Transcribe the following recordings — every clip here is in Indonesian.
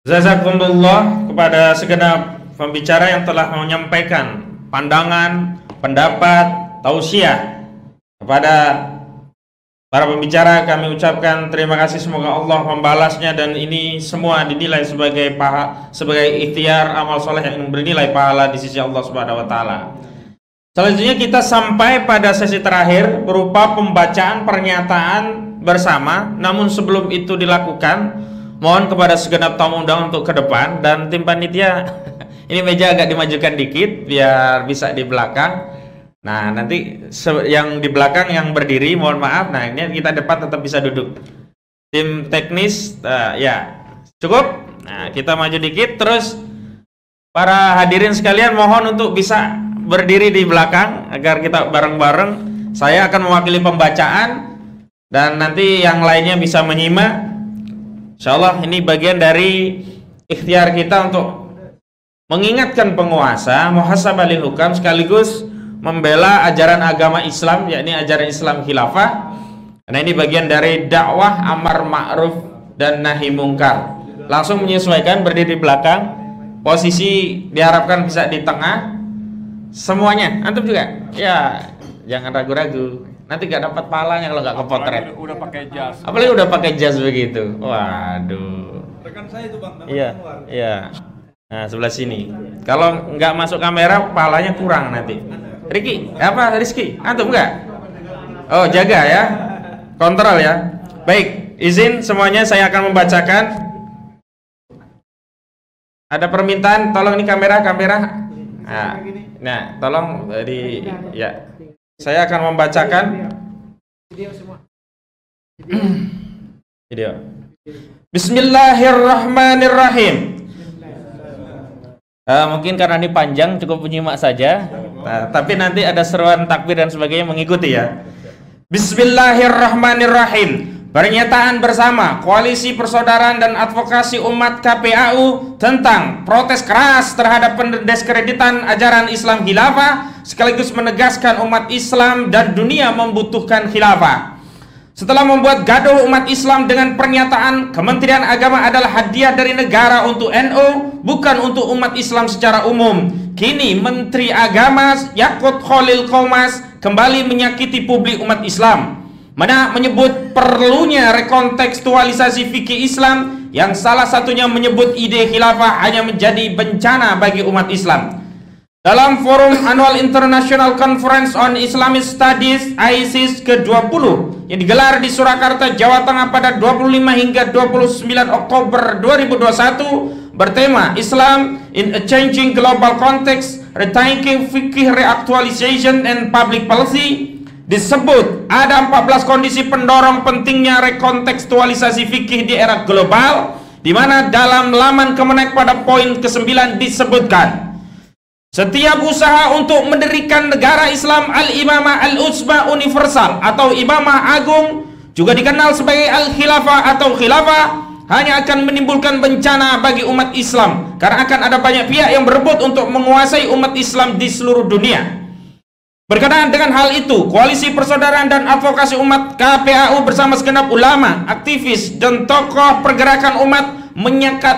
Jazakumullah kepada segenap pembicara yang telah menyampaikan pandangan, pendapat, tausiah. Kepada para pembicara kami ucapkan terima kasih, semoga Allah membalasnya dan ini semua dinilai sebagai ikhtiar amal soleh yang bernilai pahala di sisi Allah Subhanahu wa taala. Selanjutnya kita sampai pada sesi terakhir berupa pembacaan pernyataan bersama. Namun sebelum itu dilakukan, mohon kepada segenap tamu undangan untuk ke depan dan tim panitia ini meja agak dimajukan dikit biar bisa di belakang. Nah, nanti yang di belakang yang berdiri mohon maaf. Nah, ini kita depan tetap bisa duduk. Tim teknis ya cukup. Nah, kita maju dikit. Terus para hadirin sekalian mohon untuk bisa berdiri di belakang agar kita bareng-bareng. Saya akan mewakili pembacaan dan nanti yang lainnya bisa menyimak. Insyaallah ini bagian dari ikhtiar kita untuk mengingatkan penguasa, muhasabah lil hukam, sekaligus membela ajaran agama Islam, yakni ajaran Islam khilafah. Karena ini bagian dari dakwah amar ma'ruf dan nahi mungkar. Langsung menyesuaikan berdiri di belakang. Posisi diharapkan bisa di tengah. Semuanya, antum juga. Ya, jangan ragu-ragu. Nanti gak dapat pahalanya kalau gak kepotret. Udah pakai jas. Apalagi udah pakai jas begitu. Waduh. Rekan saya itu Bang. Iya, iya. Nah, sebelah sini. Kalau nggak masuk kamera, pahalanya kurang nanti. Riki, apa Rizky? Antum enggak? Oh, jaga ya. Kontrol ya. Baik, izin semuanya saya akan membacakan. Ada permintaan, tolong ini kamera. Nah, tolong ya. Saya akan membacakan video. Bismillahirrahmanirrahim. Mungkin karena ini panjang cukup menyimak saja. Nah, tapi nanti ada seruan takbir dan sebagainya mengikuti ya. Bismillahirrahmanirrahim. Pernyataan bersama Koalisi Persaudaraan dan Advokasi Umat KPAU tentang protes keras terhadap pendiskreditan ajaran Islam khilafah, sekaligus menegaskan umat Islam dan dunia membutuhkan khilafah. Setelah membuat gaduh umat Islam dengan pernyataan Kementerian Agama adalah hadiah dari negara untuk NU, bukan untuk umat Islam secara umum, kini Menteri Agama Yakut Khalil Qomas kembali menyakiti publik umat Islam, mana menyebut perlunya rekontekstualisasi fikih Islam yang salah satunya menyebut ide khilafah hanya menjadi bencana bagi umat Islam. Dalam forum Annual International Conference on Islamic Studies ISIS ke-20 yang digelar di Surakarta, Jawa Tengah pada 25 hingga 29 Oktober 2021 bertema Islam in a Changing Global Context, Rethinking Fikih Reactualization and Public Policy, disebut ada 14 kondisi pendorong pentingnya rekontekstualisasi fikih di era global, di mana dalam laman Kemenek pada poin ke-9 disebutkan setiap usaha untuk mendirikan negara Islam al-imamah al-uzma universal atau imamah agung, juga dikenal sebagai al-khilafah atau khilafah, hanya akan menimbulkan bencana bagi umat Islam karena akan ada banyak pihak yang berebut untuk menguasai umat Islam di seluruh dunia. Berkenaan dengan hal itu, Koalisi Persaudaraan dan Advokasi Umat KPAU bersama segenap ulama, aktivis, dan tokoh pergerakan umat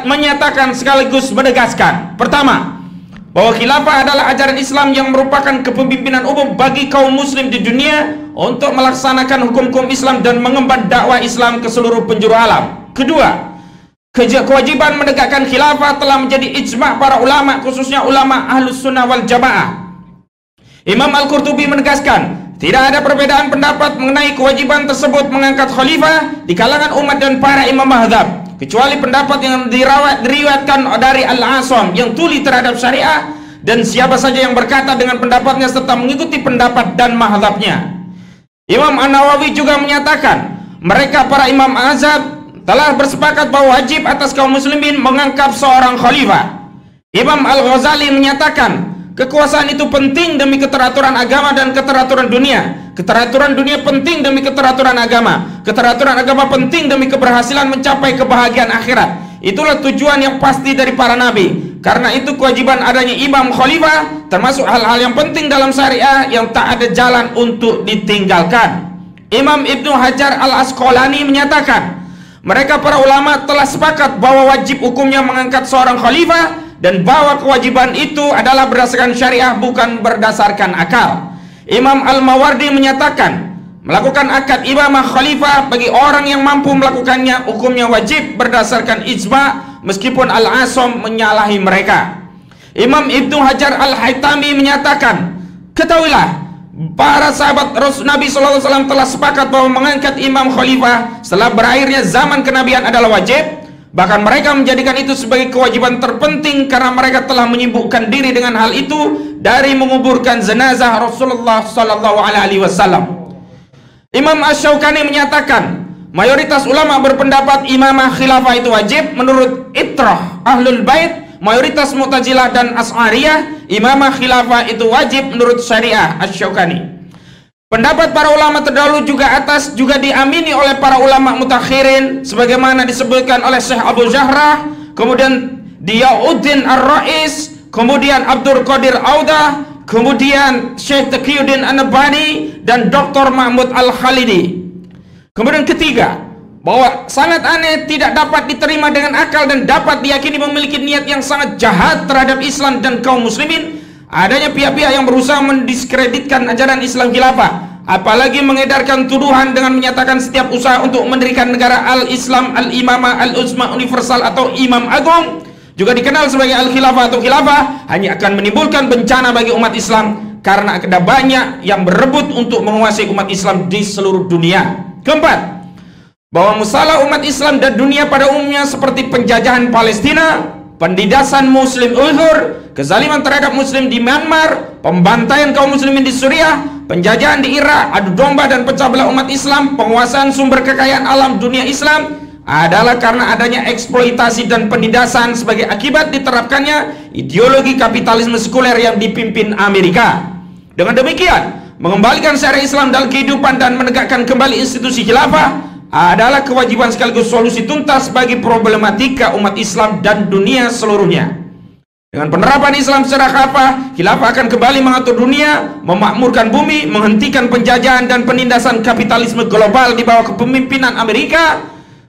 menyatakan sekaligus menegaskan: pertama, bahwa khilafah adalah ajaran Islam yang merupakan kepemimpinan umum bagi kaum muslim di dunia untuk melaksanakan hukum-hukum Islam dan mengemban dakwah Islam ke seluruh penjuru alam. Kedua, kewajiban menegakkan khilafah telah menjadi ijma' para ulama, khususnya ulama Ahlus Sunnah wal Jamaah. Imam Al-Qurtubi menegaskan, tidak ada perbedaan pendapat mengenai kewajiban tersebut mengangkat khalifah di kalangan umat dan para imam mazhab, kecuali pendapat yang diriwayatkan dari Al-Asam yang tuli terhadap syariah, dan siapa saja yang berkata dengan pendapatnya serta mengikuti pendapat dan mazhabnya. Imam An-Nawawi juga menyatakan, mereka para imam mazhab telah bersepakat bahwa wajib atas kaum muslimin mengangkat seorang khalifah. Imam Al-Ghazali menyatakan, kekuasaan itu penting demi keteraturan agama dan keteraturan dunia. Keteraturan dunia penting demi keteraturan agama. Keteraturan agama penting demi keberhasilan mencapai kebahagiaan akhirat. Itulah tujuan yang pasti dari para nabi. Karena itu kewajiban adanya imam khalifah termasuk hal-hal yang penting dalam syariah yang tak ada jalan untuk ditinggalkan. Imam Ibnu Hajar Al-Asqalani menyatakan, Mereka para ulama telah sepakat bahwa wajib hukumnya mengangkat seorang khalifah dan bahwa kewajiban itu adalah berdasarkan syariah, bukan berdasarkan akal. Imam Al-Mawardi menyatakan melakukan akad imamah khalifah bagi orang yang mampu melakukannya hukumnya wajib berdasarkan ijma, meskipun Al-Asom menyalahi mereka. Imam Ibnu Hajar Al-Haytami menyatakan, ketahuilah, para sahabat Rasul Nabi SAW telah sepakat bahwa mengangkat imam khalifah setelah berakhirnya zaman kenabian adalah wajib. Bahkan mereka menjadikan itu sebagai kewajiban terpenting karena mereka telah menyibukkan diri dengan hal itu dari menguburkan jenazah Rasulullah SAW. Imam Asy-Syaukani menyatakan mayoritas ulama berpendapat imamah khilafah itu wajib menurut itrah Ahlul Bait. Mayoritas Mu'tazilah dan Asy'ariyah imamah khilafah itu wajib menurut syariah. Asy-Syaukani. Pendapat para ulama terdahulu juga diamini oleh para ulama mutakhirin sebagaimana disebutkan oleh Syekh Abu Jahrah, kemudian Diyauddin Ar-Rais, kemudian Abdul Qadir Audah, kemudian Syekh Taqiyuddin An-Nabhani dan Dr. Mahmud Al-Khalidi. Kemudian ketiga, bahwa sangat aneh, tidak dapat diterima dengan akal dan dapat diyakini memiliki niat yang sangat jahat terhadap Islam dan kaum muslimin adanya pihak-pihak yang berusaha mendiskreditkan ajaran Islam khilafah, apalagi mengedarkan tuduhan dengan menyatakan setiap usaha untuk mendirikan negara al-Islam al-Imamah al-Uzma universal atau Imam Agung, juga dikenal sebagai al-Khilafah atau khilafah, hanya akan menimbulkan bencana bagi umat Islam karena ada banyak yang berebut untuk menguasai umat Islam di seluruh dunia. Keempat, bahwa masalah umat Islam dan dunia pada umumnya seperti penjajahan Palestina, penindasan Muslim Uighur, kezaliman terhadap Muslim di Myanmar, pembantaian kaum Muslimin di Suriah, penjajahan di Irak, adu domba dan pecah belah umat Islam, penguasaan sumber kekayaan alam dunia Islam adalah karena adanya eksploitasi dan penindasan sebagai akibat diterapkannya ideologi kapitalisme sekuler yang dipimpin Amerika. Dengan demikian, mengembalikan syariat Islam dalam kehidupan dan menegakkan kembali institusi khilafah adalah kewajiban sekaligus solusi tuntas bagi problematika umat Islam dan dunia seluruhnya. Dengan penerapan Islam secara khilafah akan kembali mengatur dunia, memakmurkan bumi, menghentikan penjajahan dan penindasan kapitalisme global di bawah kepemimpinan Amerika,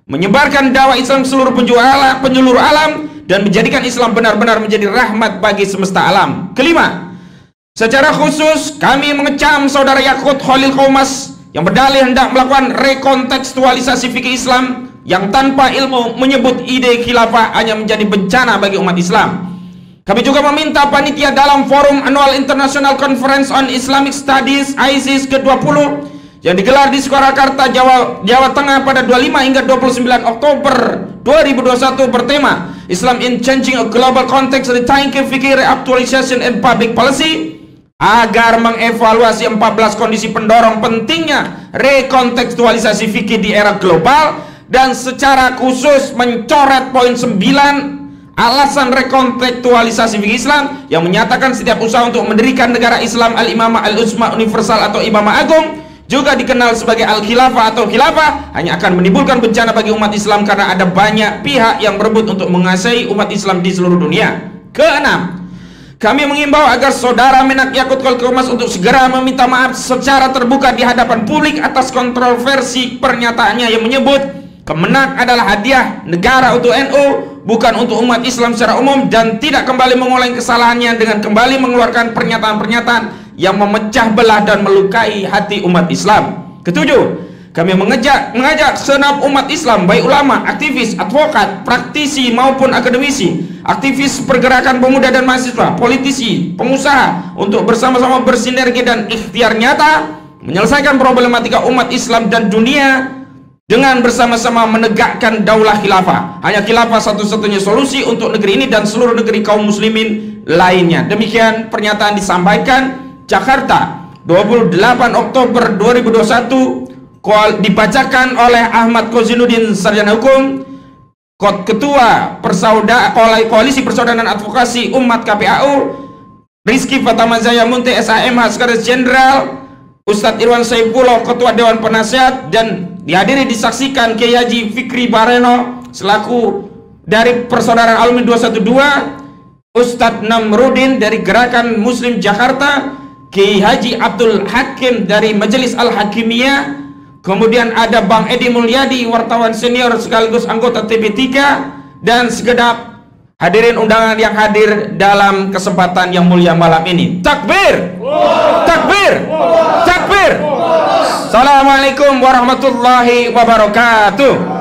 menyebarkan dakwah Islam seluruh penjuru alam, dan menjadikan Islam benar-benar menjadi rahmat bagi semesta alam. Kelima, secara khusus kami mengecam saudara Yakut Khalil Qaumas yang berdalih hendak melakukan rekontekstualisasi fikih Islam yang tanpa ilmu menyebut ide khilafah hanya menjadi bencana bagi umat Islam. Kami juga meminta panitia dalam Forum Annual International Conference on Islamic Studies ISIS ke-20 yang digelar di Surakarta, Jawa Tengah pada 25 hingga 29 Oktober 2021 bertema Islam in Changing a Global Context, Rethinking Fikih Reactualization and Public Policy, agar mengevaluasi 14 kondisi pendorong pentingnya rekontekstualisasi fikih di era global dan secara khusus mencoret poin 9 alasan rekontekstualisasi fikih Islam yang menyatakan setiap usaha untuk mendirikan negara Islam al-Imamah al-Uzma universal atau Imamah Agung, juga dikenal sebagai al-Khilafah atau khilafah, hanya akan menimbulkan bencana bagi umat Islam karena ada banyak pihak yang berebut untuk menguasai umat Islam di seluruh dunia. Keenam, kami mengimbau agar saudara Menak Yakut Khalil Qaumas untuk segera meminta maaf secara terbuka di hadapan publik atas kontroversi pernyataannya yang menyebut Kemenak adalah hadiah negara untuk NU, bukan untuk umat Islam secara umum, dan tidak kembali mengulangi kesalahannya dengan kembali mengeluarkan pernyataan-pernyataan yang memecah belah dan melukai hati umat Islam. Ketujuh, kami mengajak segenap umat Islam, baik ulama, aktivis, advokat, praktisi maupun akademisi, aktivis pergerakan pemuda dan mahasiswa, politisi, pengusaha untuk bersama-sama bersinergi dan ikhtiar nyata menyelesaikan problematika umat Islam dan dunia dengan bersama-sama menegakkan daulah khilafah. Hanya khilafah satu-satunya solusi untuk negeri ini dan seluruh negeri kaum muslimin lainnya. Demikian pernyataan disampaikan Jakarta 28 Oktober 2021, dibacakan oleh Ahmad Kozinuddin, sarjana hukum, Ketua Koalisi Persaudaraan Advokasi Umat KPAU, Rizky Fatamazaya Munte SAMH Sekretaris Jenderal, Ustadz Irwan Saifullah Ketua Dewan Penasihat, dan dihadiri disaksikan Kiai Haji Fikri Bareno selaku dari Persaudaraan Alumni 212, Ustadz Namrudin dari Gerakan Muslim Jakarta, Kiai Haji Abdul Hakim dari Majelis Al-Hakimiyah, kemudian ada Bang Edi Mulyadi, wartawan senior sekaligus anggota TV3, dan segenap hadirin undangan yang hadir dalam kesempatan yang mulia malam ini. Takbir! Takbir! Takbir! Assalamualaikum warahmatullahi wabarakatuh.